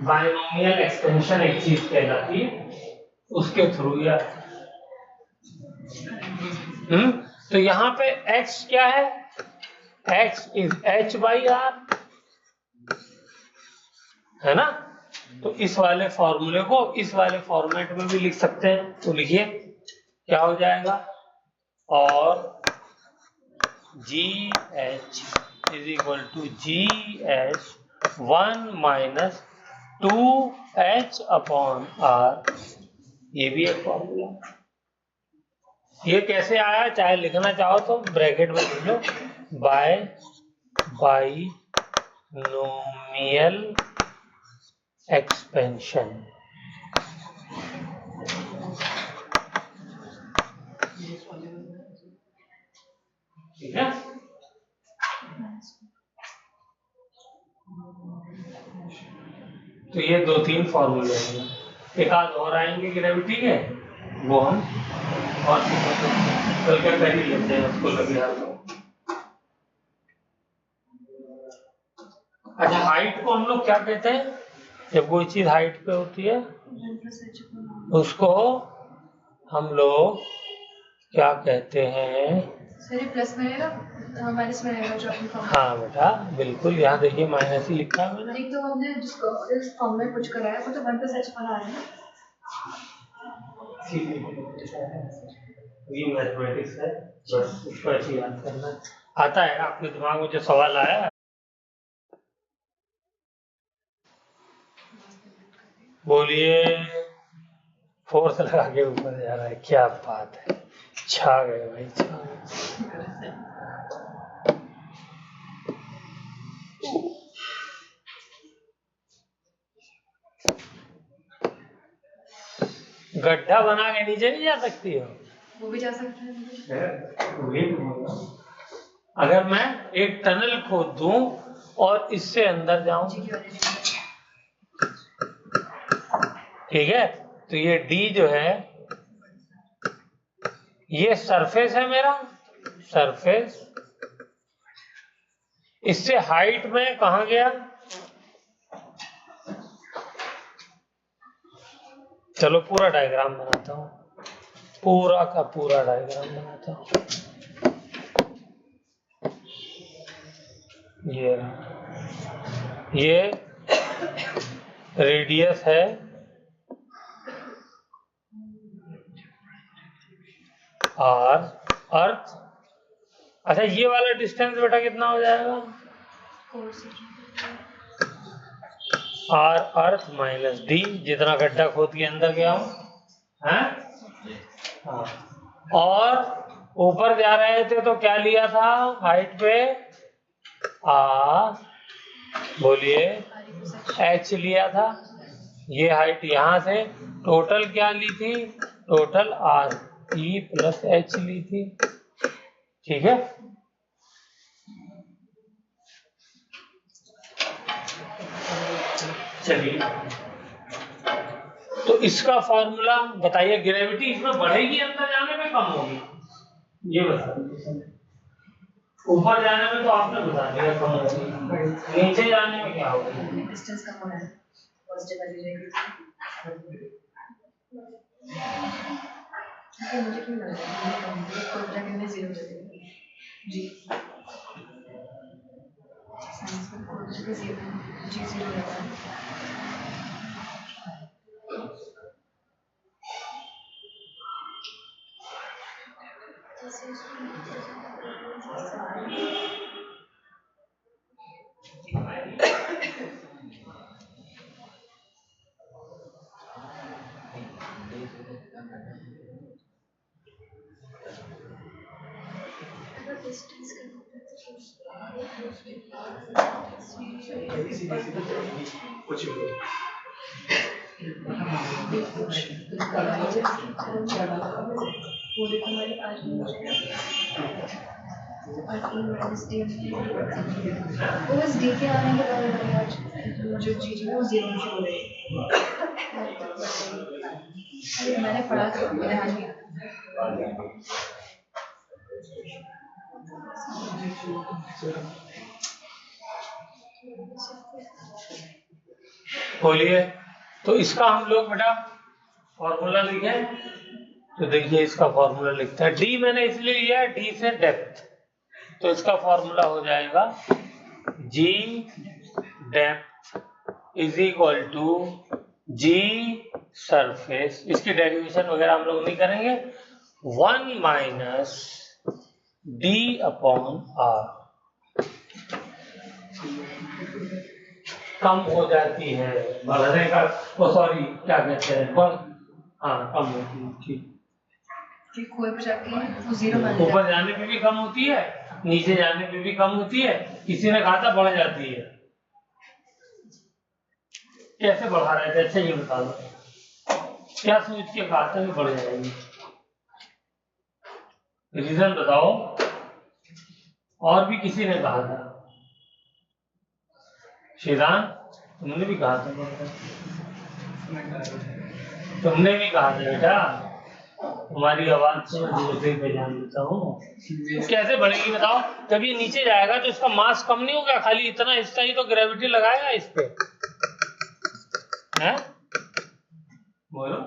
बायनोमियल एक्सटेंशन एक चीज कहलाती है उसके थ्रू यार। तो यहाँ पे x क्या है x इज h/r है ना। तो इस वाले फॉर्मूले को इस वाले फॉर्मेट में भी लिख सकते हैं तो लिखिए क्या हो जाएगा और GH = GH 1 - 2h/r ये भी एक फॉर्मूला। ये कैसे आया चाहे लिखना चाहो तो ब्रैकेट में लिख लो बायनोमियल एक्सपेंशन। ठीक है तो ये 2-3 फॉर्मूले हैं एक आध और आएंगे ग्रेविटी के वो हम और कल क्या कर ही लेते हैं उसको लगे आता हूँ। अच्छा हाइट को हम लोग क्या कहते हैं जब कोई चीज हाइट पे होती है उसको हम लोग क्या कहते हैं सर प्लस में रहेगा माइनस में रहेगा जो आपने हाँ बेटा बिल्कुल यहाँ देखिए माइनस ही लिखा है मैंने। एक तो हमने जिसको इस फॉर्म में कुछ कराया वो तो 1 + h बना है ना। ये मैथमेटिक्स है बस उसको ऐसे याद करना आता है आपके दिमाग में जो सवाल आया। बोलिए फोर्स लगा के ऊपर जा रहा है क्या बात है छा गए भाई छा गए। गड्ढा बना के नीचे नहीं जा सकती हो वो भी जा सकते हैं। अगर मैं एक टनल खोद दूं और इससे अंदर जाऊं ठीक है तो ये D जो है ये सरफेस है मेरा सरफेस इससे हाइट में कहा गया चलो पूरा डायग्राम बनाता हूं पूरा का पूरा डायग्राम बनाता हूं। ये रेडियस है और अर्थ। अच्छा ये वाला डिस्टेंस बेटा कितना हो जाएगा r अर्थ - d जितना गड्ढा खोद के अंदर गया हूं हाँ और ऊपर जा रहे थे तो क्या लिया था हाइट पे r बोलिए। h लिया था, ये हाइट यहां से, टोटल क्या ली थी, total r e plus h ली थी, ठीक है। चलिए, तो इसका फॉर्मूला बताइए, ग्रेविटी इसमें बढ़ेगी अंदर जाने में, कम होगी, ये बता दीजिए। ऊपर जाने में तो आपने बता दिया कम होगी, नीचे जाने में क्या होगी, डिस्टेंस कम होना है, पॉजिटिव वाली रहेगी। मुझे क्यों लग रहा है कम होगी, कोई जगह में 0 लगेगा जी, साइंस में कोई जगह 0 जी 0 लगता है। बस डी के आने के बाद जो जी जी वो 0 शुरू हो रही है, मैंने पढ़ा था मेरे हाथ में बोलिए। तो इसका हम लोग बेटा फॉर्मूला लिखे, तो देखिए इसका फॉर्मूला लिखते हैं, डी मैंने इसलिए लिया है, डी से डेप्थ, तो इसका फॉर्मूला हो जाएगा G depth is equal to G surface, इसकी डेरिवेशन वगैरह हम लोग नहीं करेंगे, 1 माइनस डी अपॉन आर, कम हो जाती है बढ़ने का, सॉरी क्या कहते हैं, हाँ कम होती है, ठीक, ऊपर जाने पे भी कम होती है, नीचे जाने पे भी कम होती है, किसी ने कहा था बढ़ जाती है, कैसे बढ़ा रहे थे, अच्छा ये बता दो, क्या सोच के कहा था कि बढ़ जाएगी, रीजन बताओ, और भी किसी ने कहा था, शिदान तुमने भी कहा था, तुमने भी कहा था बेटा, तुम्हारी आवाज से दूसरे पे ध्यान देता हूँ, कैसे बढ़ेगी बताओ, जब ये नीचे जाएगा तो इसका मास कम नहीं होगा, खाली इतना हिस्सा ही तो ग्रेविटी लगाएगा इस पे, है बोलो,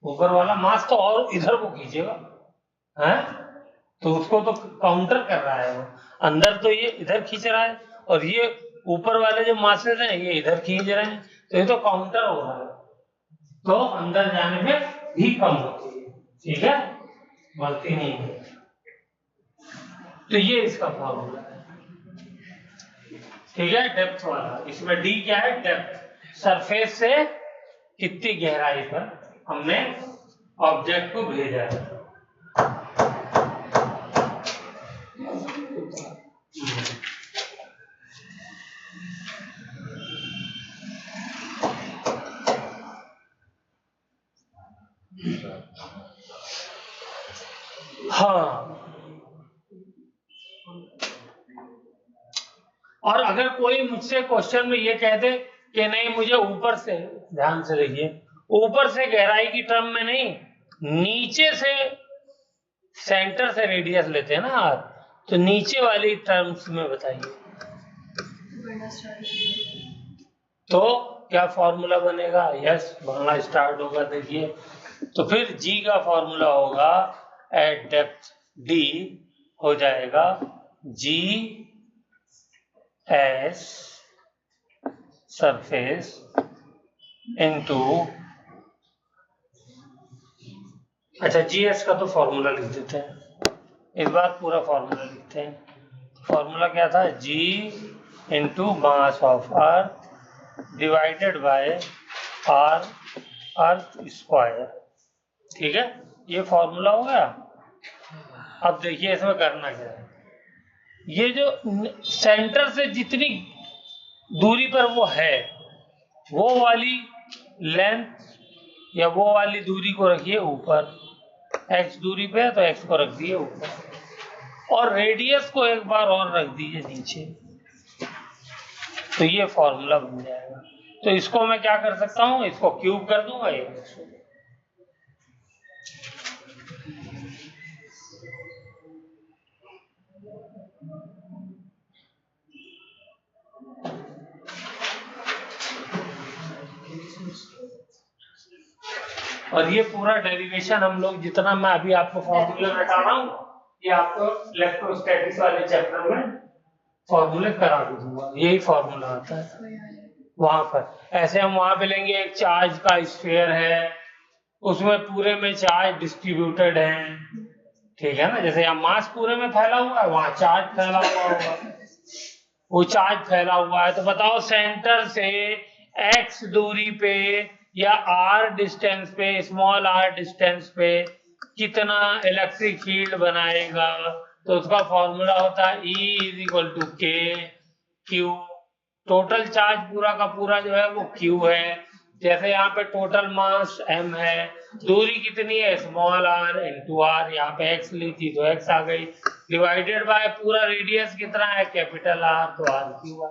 ऊपर वाला मास तो और इधर को खींचेगा, है तो उसको तो काउंटर कर रहा है वो, अंदर तो ये इधर खींच रहा है, और ये ऊपर वाले जो मासेस हैं ये इधर खींच रहे हैं, तो ये तो काउंटर हो रहा है, तो अंदर जाने में भी कम होती है, ठीक है, बढ़ती नहीं है, तो ये इसका फॉर्मूला है, ठीक है, डेप्थ वाला, इसमें डी क्या है, डेप्थ, सरफेस से कितनी गहराई पर हमने ऑब्जेक्ट को भेजा है, हाँ। और अगर कोई मुझसे क्वेश्चन में ये कह दे कि नहीं मुझे ऊपर से, ध्यान से देखिए, ऊपर से गहराई की टर्म में नहीं, नीचे से सेंटर से रेडियस लेते हैं ना आप, तो नीचे वाली टर्म्स में बताइए, तो क्या फॉर्मूला बनेगा, यस बढ़ना स्टार्ट होगा, देखिए, तो फिर जी का फॉर्मूला होगा एट डेप्थ डी हो जाएगा जी एस सरफेस इनटू, अच्छा जीएस का तो फॉर्मूला लिख देते हैं, इस बार पूरा फॉर्मूला लिखते हैं, फॉर्मूला क्या था, G into mass of earth divided by R earth square, ठीक है, ये फॉर्मूला हो गया। अब देखिए इसमें करना क्या है, ये जो सेंटर से जितनी दूरी पर वो है, वो वाली लेंथ या वो वाली दूरी को रखिए ऊपर, x दूरी पे है तो x को रख दिए ऊपर और रेडियस को एक बार और रख दीजिए नीचे, तो ये फॉर्मूला बन जाएगा। तो इसको मैं क्या कर सकता हूं, इसको क्यूब कर दूंगा ये। और ये पूरा डेरिवेशन हम लोग जितना मैं अभी आपको फॉर्मूले बता रहा हूँ, ये आपको इलेक्ट्रोस्टैटिक्स वाले चैप्टर में फॉर्मूले करा दूंगा, यही फॉर्मूला आता है वहां पर। ऐसे हम वहां पे लेंगे, एक चार्ज का स्फीयर है, उसमें पूरे में चार्ज डिस्ट्रीब्यूटेड है, ठीक है ना, जैसे यहाँ मास पूरे में फैला हुआ है, वहां चार्ज फैला हुआ होगा, वो चार्ज फैला हुआ है। तो बताओ सेंटर से x दूरी पे या r डिस्टेंस पे, स्मॉल r डिस्टेंस पे कितना इलेक्ट्रिक फील्ड बनाएगा, तो उसका फॉर्मूला होता है E इज इक्वल टू के क्यू। टोटल चार्ज पूरा का पूरा जो है वो Q है, जैसे यहाँ पे टोटल मास m है, दूरी कितनी है स्मॉल r इंटू r, यहाँ पे x ली थी तो x आ गई, डिवाइडेड बाय पूरा रेडियस कितना है कैपिटल R, तो r क्यू है।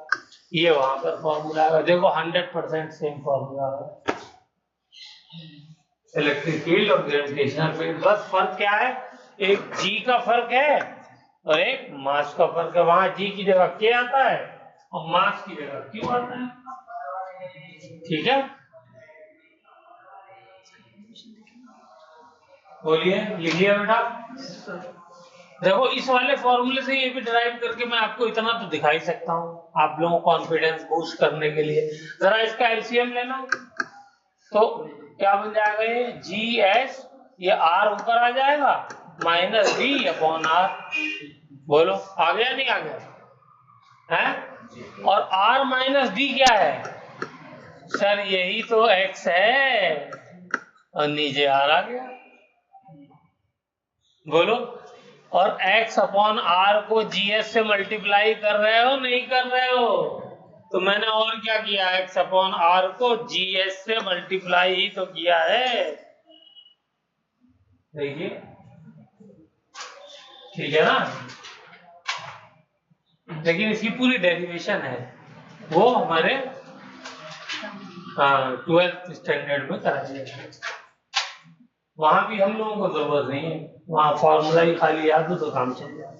ये वहां पर फॉर्मूला है, देखो 100% सेम फॉर्मूला है इलेक्ट्रिक फील्ड और ग्रेविटेशनल फील्ड। बस फर्क क्या है, एक g का फर्क है और एक मास का फर्क है, वहां g की जगह k आता है और मास की जगह क्यू आता है, ठीक है। बोलिए, लिख लिया बेटा? देखो इस वाले फॉर्मूले से ये भी डिराइव करके मैं आपको इतना तो दिखा ही सकता हूँ, आप लोगों को कॉन्फिडेंस बूस्ट करने के लिए। जरा इसका एलसीएम लेना, तो क्या बन जाएगा, ये जी एस, ये आर ऊपर आ जाएगा माइनस डी अपॉन आर। बोलो आ गया नहीं आ गया है? और आर माइनस डी क्या है सर, यही तो एक्स है और नीचे आर आ गया। बोलो, और x अपॉन आर को जीएस से मल्टीप्लाई कर रहे हो नहीं कर रहे हो? तो मैंने और क्या किया, x अपॉन आर को जीएस से मल्टीप्लाई ही तो किया है, देखिए ठीक है ना। लेकिन इसकी पूरी डेरिवेशन है वो हमारे 12th स्टैंडर्ड में कराई जाए, वहां भी हम लोगों को जरूरत नहीं है, वहां फॉर्मूला ही खाली याद हो तो काम चल जाए।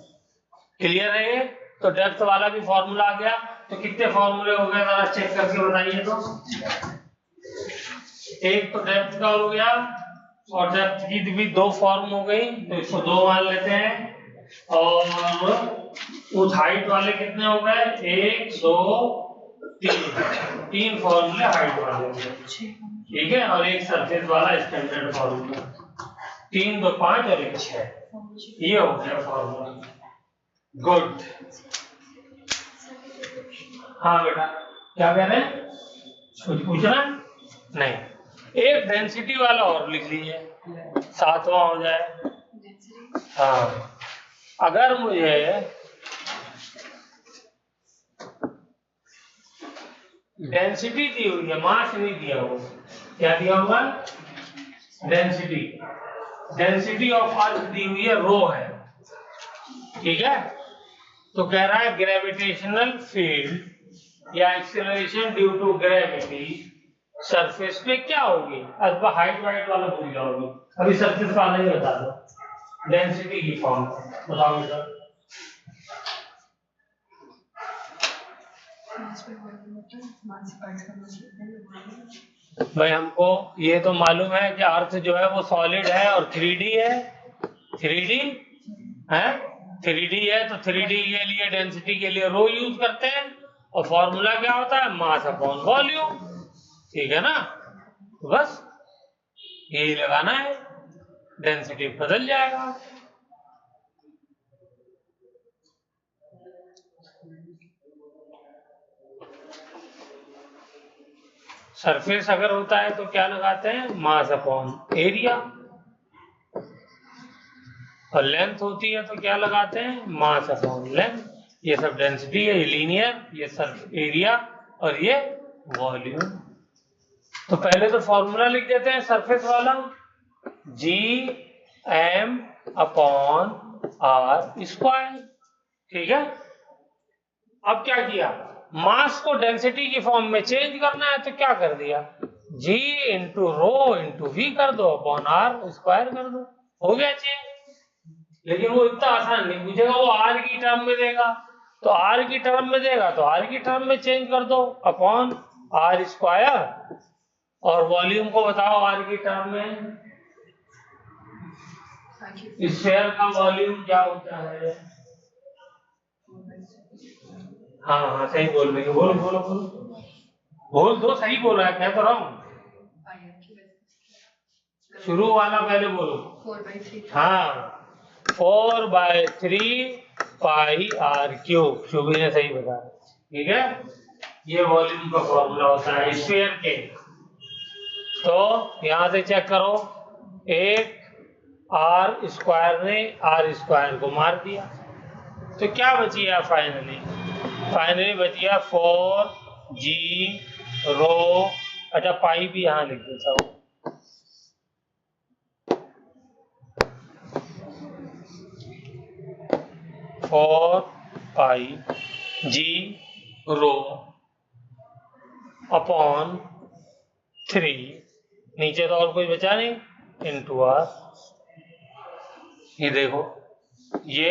क्लियर है ये? तो डेप्थ वाला भी फॉर्मूला आ गया, तो कितने फॉर्मूले हो गए जरा चेक करके बताइए। तो एक तो डेप्थ का हो गया और डेप्थ की भी दो फॉर्म हो गई, तो इसको दो मान लेते हैं। और उस हाइट वाले कितने हो गए, एक दो तीन फॉर्मूले हाइट वाले, ठीक है। और एक सरफेस वाला स्टैंडर्ड फॉर्मूला, 3 2 5 और 1 6, ये हो गया फॉर्मूला। गुड। हाँ बेटा क्या कह रहे हैं, कुछ पूछना? नहीं, एक डेंसिटी वाला और लिख लीजिए, 7वां हो जाए। हाँ, अगर मुझे डेंसिटी दी हुई है, मास नहीं दिया हो, क्या दिया होगा, डेंसिटी, डेंसिटी ऑफ अर्थ दी हुई है, रो है, ठीक है। तो कह रहा है ग्रेविटेशनल फील्ड या acceleration due to gravity surface पे क्या होगी, अब हाइट वाइट वाला भूल जाओगे, अभी सरफेस वाला ही बता दो, डेंसिटी की फॉर्म बताओ बेटा। भाई हमको ये तो मालूम है कि अर्थ जो है वो सॉलिड है और 3D है, 3D है, 3D है, तो 3D के लिए डेंसिटी के लिए रो यूज करते हैं और फॉर्मूला क्या होता है, मास अपॉन वॉल्यूम, ठीक है ना। तो बस यही लगाना है, डेंसिटी बदल जाएगा। सरफेस अगर होता है तो क्या लगाते हैं, मास अपॉन एरिया, और लेंथ होती है तो क्या लगाते हैं, मास अपॉन लेंथ। ये सब डेंसिटी है, ये लीनियर, ये सर्फ एरिया, और ये वॉल्यूम। तो पहले तो फॉर्मूला लिख देते हैं सरफेस वाला, Gm अपॉन R स्क्वायर। ठीक है, अब क्या किया, मास को डेंसिटी की फॉर्म में चेंज करना है, तो क्या कर दिया, G into rho into V कर दो अपॉन R स्क्वायर कर दो, हो गया चेंज। लेकिन वो इतना आसान नहीं पूछेगा, वो R की टर्म में देगा, तो R की टर्म में देगा तो R की टर्म में चेंज कर दो अपॉन R स्क्वायर, और वॉल्यूम को बताओ R की टर्म में, स्फीयर का वॉल्यूम क्या होता है। हाँ हाँ सही बोल रही है, बोलो बोलो बोलो, बोल दो, सही बोल रहा है, कह तो रहा हूँ, शुरू वाला पहले बोलो। 4/3। हाँ 4/3 पाई आर क्यूब, शुभी ने सही बताया। ठीक है, ये वॉल्यूम का फॉर्मूला होता है स्फीयर के। तो यहां से चेक करो, एक आर स्क्वायर ने आर स्क्वायर को मार दिया, तो क्या बची है फाइनली, फाइनली बची है 4G रो, अच्छा पाई भी यहां लिख देता हूं, four pi G rho upon 3, नीचे तो और कोई बचा नहीं, इंटू आर। ये देखो, ये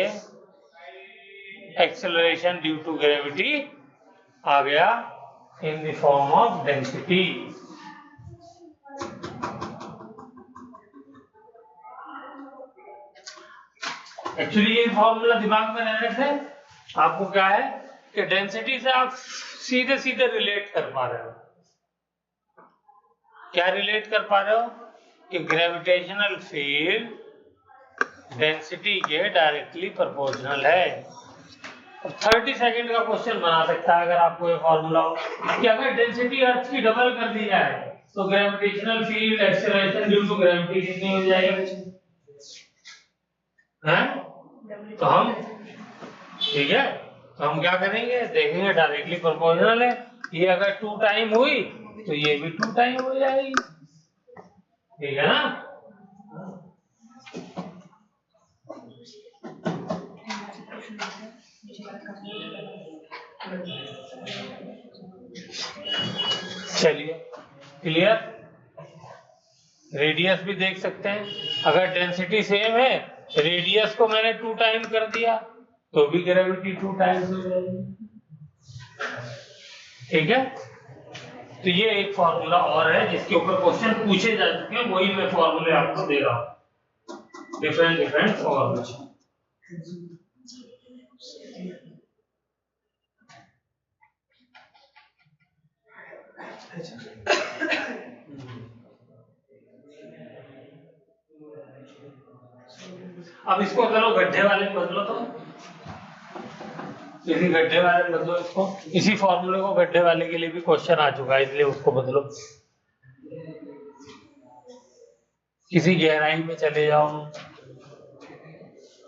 एक्सेलरेशन ड्यू टू ग्रेविटी आ गया in the form of density. Actually ये फॉर्मूला दिमाग में रहने से आपको क्या है कि डेंसिटी से आप सीधे सीधे रिलेट कर पा रहे हो। क्या रिलेट कर पा रहे हो कि ग्रेविटेशनल फील्ड डेंसिटी के डायरेक्टली प्रोपोर्शनल है। 30 सेकंड का क्वेश्चन बना सकता है अगर आपको ये फॉर्मूला हो कि अगर डेंसिटी अर्थ की डबल कर दी जाए तो gravitational field acceleration due to gravity कितनी हो जाएगी, हैं? तो हम, ठीक है, तो हम क्या करेंगे, देखेंगे डायरेक्टली प्रोपोर्शनल है, ये अगर 2 टाइम हुई तो ये भी 2 टाइम हो जाएगी, ठीक है ना। चलिए क्लियर, रेडियस भी देख सकते हैं, अगर डेंसिटी सेम है, रेडियस को मैंने 2 टाइम कर दिया तो भी ग्रेविटी 2 टाइम्स हो जाएगी। ठीक है, तो ये एक फॉर्मूला और है जिसके ऊपर क्वेश्चन पूछे जा चुके हैं, वही मैं फॉर्मूले आपको दे रहा हूं, डिफरेंट डिफरेंट फॉर्मूले। अब इसको चलो गड्ढे वाले में बदलो, तो इसी गड्ढे वाले में बदलो इसको, इसी फॉर्मूले को गड्ढे वाले के लिए भी क्वेश्चन आ चुका है, इसलिए उसको बदलो। किसी गहराई में चले जाओ,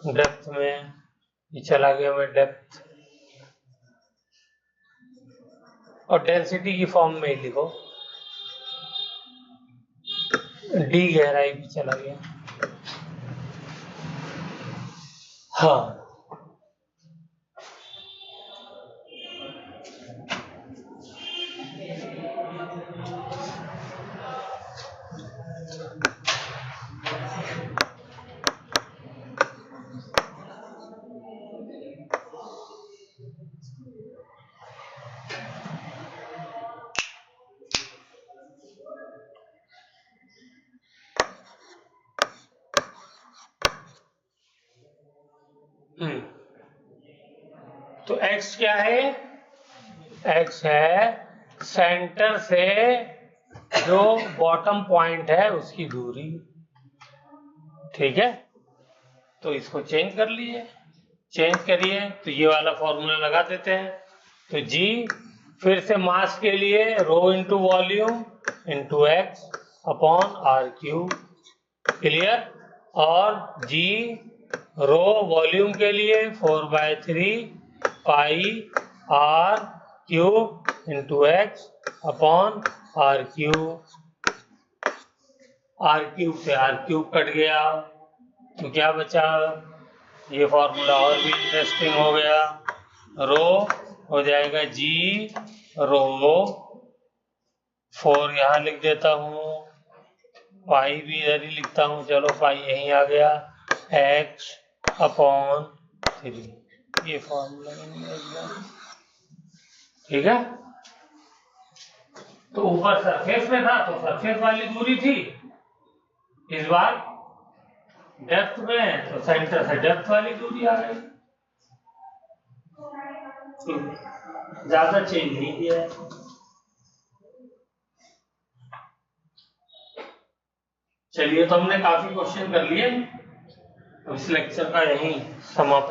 डेप्थ में, ये चला गया मैं डेप्थ, और डेंसिटी की फॉर्म में ही लिखो, डी गहराई भी चला गया। हाँ तो x क्या है, x है सेंटर से जो बॉटम पॉइंट है उसकी दूरी। ठीक है, तो इसको चेंज कर लीजिए, चेंज करिए तो ये वाला फॉर्मूला लगा देते हैं, तो g फिर से मास के लिए rho into volume into X upon R cube, clear, और g रो वॉल्यूम के लिए 4/3 pi R cube into X upon R cube से आर क्यूब कट गया तो क्या बचा, ये फॉर्मूला और भी इंटरेस्टिंग हो गया, रो हो जाएगा जी रो 4 यहाँ लिख देता हूँ, पाई भी इधर ही लिखता हूँ, चलो पाई यहीं आ गया, एक्स अपॉन 3, ये फॉर्मूला ठीक है। तो ऊपर सरफेस में था तो सरफेस वाली दूरी थी, इस बार डेप्थ में है तो सेंटर से डेप्थ वाली दूरी आ गई, ज्यादा चेंज नहीं किया है। चलिए तो हमने काफी क्वेश्चन कर लिए, इस लेक्चर का यही समाप्त।